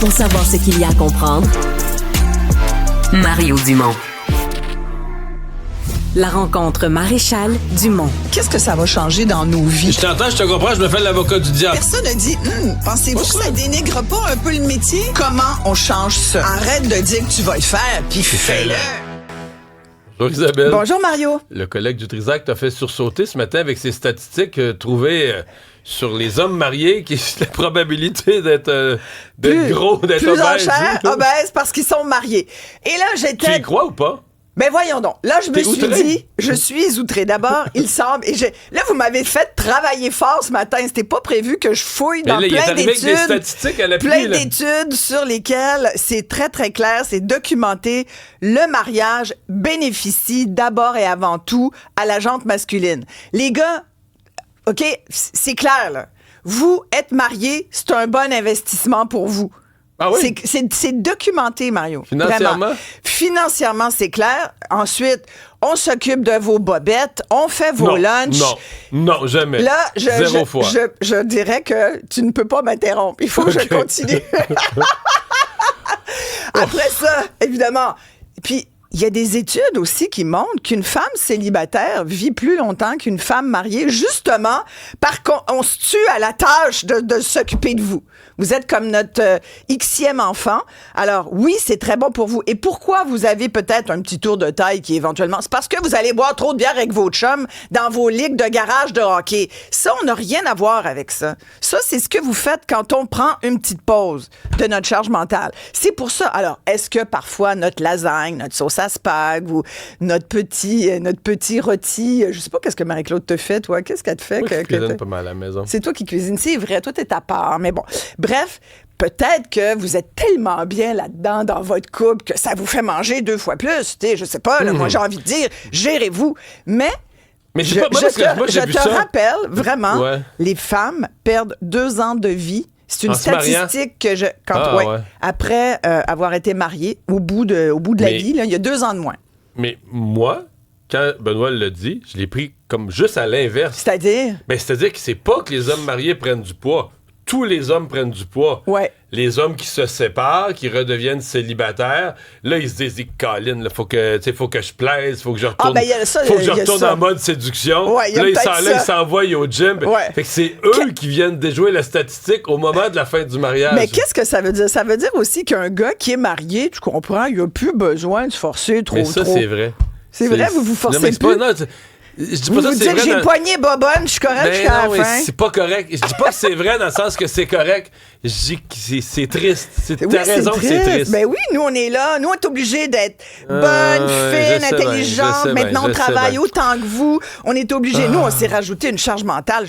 Pour savoir ce qu'il y a à comprendre, Mario Dumont. La rencontre Maréchal Dumont. Qu'est-ce que ça va changer dans nos vies? Je t'entends, je te comprends, je me fais l'avocat du diable. Personne ne dit, pensez-vous que ça dénigre pas un peu le métier? Comment on change ça? Arrête de dire que tu vas le faire, puis fais-le. Bonjour Isabelle. Bonjour Mario. Le collègue du Trisac t'a fait sursauter ce matin avec ses statistiques trouvées sur les hommes mariés, qui la probabilité d'être gros, d'être plus obèse. Obèse parce qu'ils sont mariés. Et là, j'étais... Tu y crois ou pas? Ben voyons donc. Là, je me suis outré? dit, je suis outré. D'abord, il semble... Là, vous m'avez fait travailler fort ce matin. C'était pas prévu que je fouille dans plein d'études. Avec des statistiques à l'appui, plein d'études sur lesquelles c'est très, très clair, c'est documenté. Le mariage bénéficie d'abord et avant tout à la jante masculine. Les gars, OK, c'est clair, là. Vous, être marié, c'est un bon investissement pour vous. Ah oui? C'est documenté, Mario. Financièrement? Vraiment. Financièrement, c'est clair. Ensuite, on s'occupe de vos bobettes, on fait vos lunchs. Non, jamais. Là, Zéro fois. Je dirais que tu ne peux pas m'interrompre. Il faut que je continue. Après ça, évidemment. Puis, il y a des études aussi qui montrent qu'une femme célibataire vit plus longtemps qu'une femme mariée, justement, parce qu'on se tue à la tâche de s'occuper de vous. Vous êtes comme notre Xème enfant. Alors, oui, c'est très bon pour vous. Et pourquoi vous avez peut-être un petit tour de taille qui éventuellement... C'est parce que vous allez boire trop de bière avec vos chums dans vos ligues de garage de hockey. Ça, on n'a rien à voir avec ça. Ça, c'est ce que vous faites quand on prend une petite pause de notre charge mentale. C'est pour ça. Alors, est-ce que parfois notre lasagne, notre sauce à spag ou notre petit rôti, je sais pas qu'est-ce que Marie-Claude te fait, toi? Qu'est-ce qu'elle te fait? Moi, je cuisine pas mal à la maison. C'est toi qui cuisines, c'est vrai. Toi, t'es à part. Mais bon, bref, peut-être que vous êtes tellement bien là-dedans dans votre couple que ça vous fait manger 2 fois plus. Tu sais, je sais pas, là, moi, j'ai envie de dire, gérez-vous. Mais je te rappelle, vraiment, les femmes perdent 2 ans de vie. C'est une statistique que après avoir été mariée, au bout de la vie, là, il y a 2 ans de moins. Mais moi, quand Benoît l'a dit, je l'ai pris comme juste à l'inverse. C'est-à-dire? C'est-à-dire que c'est pas que les hommes mariés prennent du poids. Tous les hommes prennent du poids. Ouais. Les hommes qui se séparent, qui redeviennent célibataires, là, ils se disent, Colin, faut que je plaise, faut que je retourne, faut que je retourne en mode séduction. Ouais, là, ils s'envoient au gym. Ouais. Fait que c'est eux qui viennent déjouer la statistique au moment de la fin du mariage. Mais qu'est-ce que ça veut dire? Ça veut dire aussi qu'un gars qui est marié, tu comprends, il n'a plus besoin de se forcer trop. Mais ça, c'est vrai. C'est vrai, vous vous forcez plus. Je dis vous pas ça, vous dites, j'ai poigné bobonne, je suis correct jusqu'à la fin. C'est pas correct. Je dis pas que c'est vrai dans le sens que c'est correct. Je dis que c'est triste. T'as raison que c'est triste. Ben oui, nous, on est là. Nous, on est obligés d'être bonne, fine, intelligente. Maintenant, on travaille autant que vous. On est obligés. Nous, on s'est rajouté une charge mentale.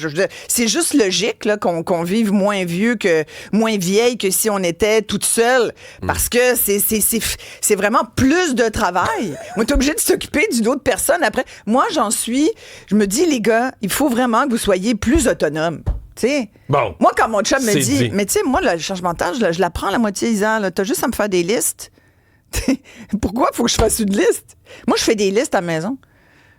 C'est juste logique là, qu'on vive moins vieille que si on était toute seule. Parce que c'est vraiment plus de travail. On est obligé de s'occuper d'une autre personne après. Moi, je me dis, les gars, il faut vraiment que vous soyez plus autonomes. T'sais, bon, moi, quand mon chum me dit, mais tu sais, moi, le charge mentale, je la prends la moitié, Isa. T'as juste à me faire des listes. Pourquoi il faut que je fasse une liste? Moi, je fais des listes à la maison.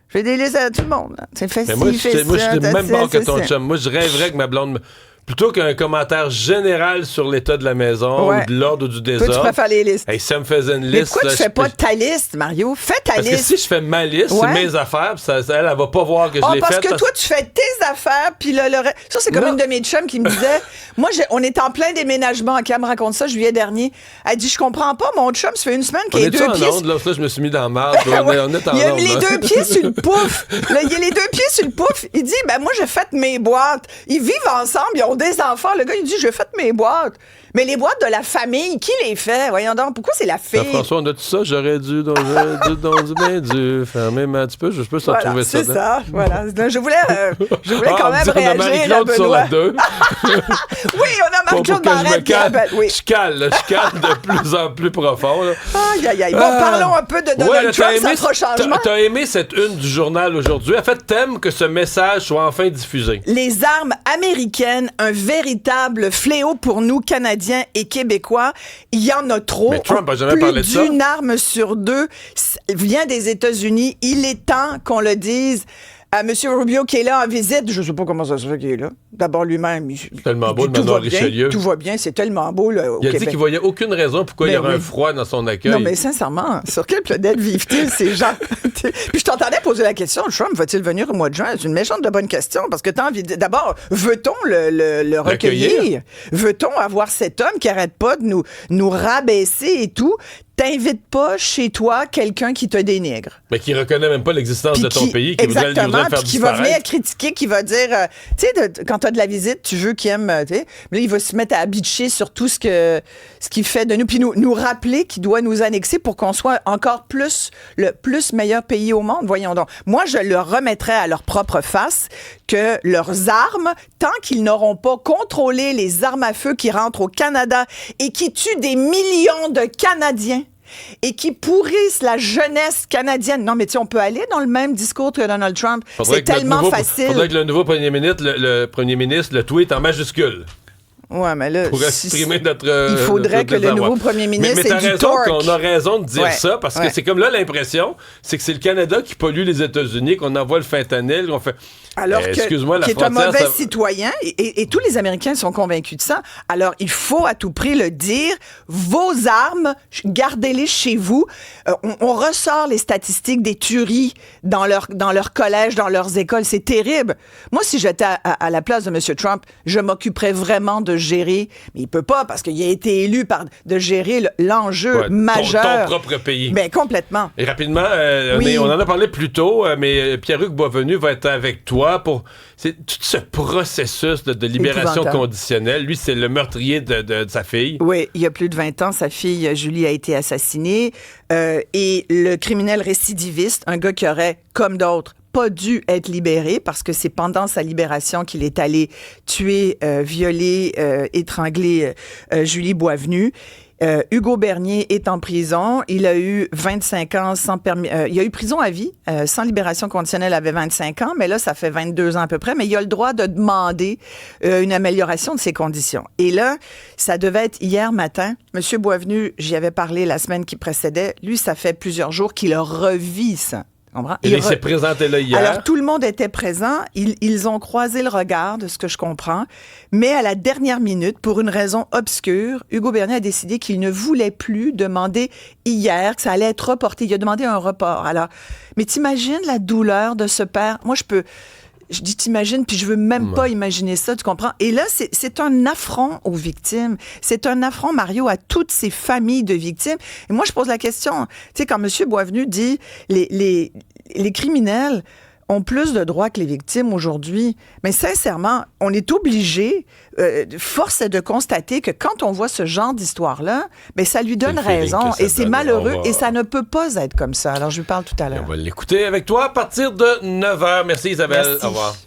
Je fais des listes à tout le monde. C'est facile. Moi, je suis même mort que ton chum. Moi, je rêverais que ma blonde... Plutôt qu'un commentaire général sur l'état de la maison ou de l'ordre ou du désordre. Toi, tu préfères les listes. Hey, ça me faisait une liste. Mais pourquoi tu fais pas ta liste, Mario? Fais ta liste. Parce que si je fais ma liste, c'est mes affaires, puis elle va pas voir que je l'ai parce faite. Que toi, tu fais tes affaires, puis le reste. Ça, c'est comme une de mes chums qui me disait, moi, on est en plein déménagement. Quand elle me raconte ça, juillet dernier, elle dit, je comprends pas, mon chum, ça fait une semaine qu'il a 2 pieds. Là, je me suis mis dans la marde. On est en il a mis les 2 pieds sur le pouf. Il a les 2 pieds sur le pouf. Il dit, ben moi, j'ai fait mes boîtes. Ils vivent ensemble, ils ont des enfants. Le gars, il dit, j'ai fait mes boîtes. Mais les boîtes de la famille, qui les fait? Voyons donc, pourquoi c'est la fille? François, on a tout ça, j'aurais dû fermer un petit peu, je peux s'en trouver ça. C'est ça, voilà. Je voulais quand même réagir à Benoît. Sur la 2. Oui, on a Marie-Claude Barrette qui appelle. Oui. Je cale de plus en plus profond. Là. Aïe. Bon, parlons un peu de Donald Trump, ça fera changement. T'as aimé cette une du journal aujourd'hui. En fait, t'aimes que ce message soit enfin diffusé. Les armes américaines, un véritable fléau pour nous, Canadiens et Québécois. Il y en a trop. Mais Trump n'a jamais parlé de ça. Plus d'une arme sur 2 vient des États-Unis. Il est temps qu'on le dise. à M. Rubio qui est là en visite. Je ne sais pas comment ça se fait qu'il est là. D'abord, lui-même. Tellement beau, le manoir Richelieu. Tout va bien, c'est tellement beau. Là, il a dit qu'il voyait aucune raison pourquoi il y aurait un froid dans son accueil. Non, mais sincèrement, sur quelle planète vivent-ils ces gens? Puis je t'entendais poser la question, Trump va-t-il venir au mois de juin? C'est une méchante de bonne question, parce que t'as envie d'abord, veut-on le recueillir? Veut-on avoir cet homme qui arrête pas de nous rabaisser et tout? T'invites pas chez toi quelqu'un qui te dénigre. Mais qui reconnaît même pas l'existence de ton pays, qui voudrait le faire disparaître. Qui va venir critiquer, qui va dire, tu sais, quand t'as de la visite, tu veux qu'il aime, tu sais, mais là, il va se mettre à bitcher sur tout ce qu'il fait de nous, puis nous rappeler qu'il doit nous annexer pour qu'on soit encore le plus meilleur pays au monde. Voyons donc. Moi, je le remettrais à leur propre face que leurs armes, tant qu'ils n'auront pas contrôlé les armes à feu qui rentrent au Canada et qui tuent des millions de Canadiens, et qui pourrissent la jeunesse canadienne. Non, mais tu sais, on peut aller dans le même discours que Donald Trump. C'est tellement facile. Faudrait que le nouveau premier ministre, le premier ministre, le tweet en majuscule. Ouais, mais là, pour exprimer notre il faudrait que le nouveau premier ministre ait du torque. On a raison de dire ça, parce que c'est comme là l'impression, c'est que c'est le Canada qui pollue les États-Unis, qu'on envoie le fentanyl, qu'on fait... Alors excuse-moi, qui est un mauvais citoyen, et tous les Américains sont convaincus de ça. Alors, il faut à tout prix le dire. Vos armes, gardez-les chez vous. On ressort les statistiques des tueries dans leur collège, dans leurs écoles. C'est terrible. Moi, si j'étais à la place de M. Trump, je m'occuperais vraiment de gérer, mais il peut pas, parce qu'il a été élu de gérer l'enjeu majeur. Ton propre pays. Ben, complètement. Et rapidement, on en a parlé plus tôt, mais Pierre-Hugues Boisvenu va être avec toi pour tout ce processus de libération conditionnelle. Lui, c'est le meurtrier de sa fille. Oui, il y a plus de 20 ans, sa fille Julie a été assassinée et le criminel récidiviste, un gars qui aurait, comme d'autres, pas dû être libéré parce que c'est pendant sa libération qu'il est allé tuer, violer, étrangler Julie Boisvenu. Hugo Bernier est en prison. Il a eu 25 ans sans permis. Il a eu prison à vie, sans libération conditionnelle, avait 25 ans, mais là, ça fait 22 ans à peu près. Mais il a le droit de demander une amélioration de ses conditions. Et là, ça devait être hier matin. Monsieur Boisvenu, j'y avais parlé la semaine qui précédait. Lui, ça fait plusieurs jours qu'il a revit ça. Il s'est présenté là hier. Alors, tout le monde était présent. Ils ont croisé le regard, de ce que je comprends. Mais à la dernière minute, pour une raison obscure, Hugo Bernier a décidé qu'il ne voulait plus demander hier, que ça allait être reporté. Il a demandé un report. Alors, mais t'imagines la douleur de ce père? Moi, je dis t'imagines, puis je veux même pas imaginer ça, tu comprends? Et là, c'est un affront aux victimes. C'est un affront, Mario, à toutes ces familles de victimes. Et moi, je pose la question, tu sais, quand M. Boisvenu dit les criminels ont plus de droits que les victimes aujourd'hui, mais sincèrement, on est obligé, force est de constater que quand on voit ce genre d'histoire-là, ben ça lui donne raison, et c'est malheureux, et ça ne peut pas être comme ça. Alors, je lui parle tout à l'heure. On va l'écouter avec toi à partir de 9h. Merci Isabelle. Merci. Au revoir.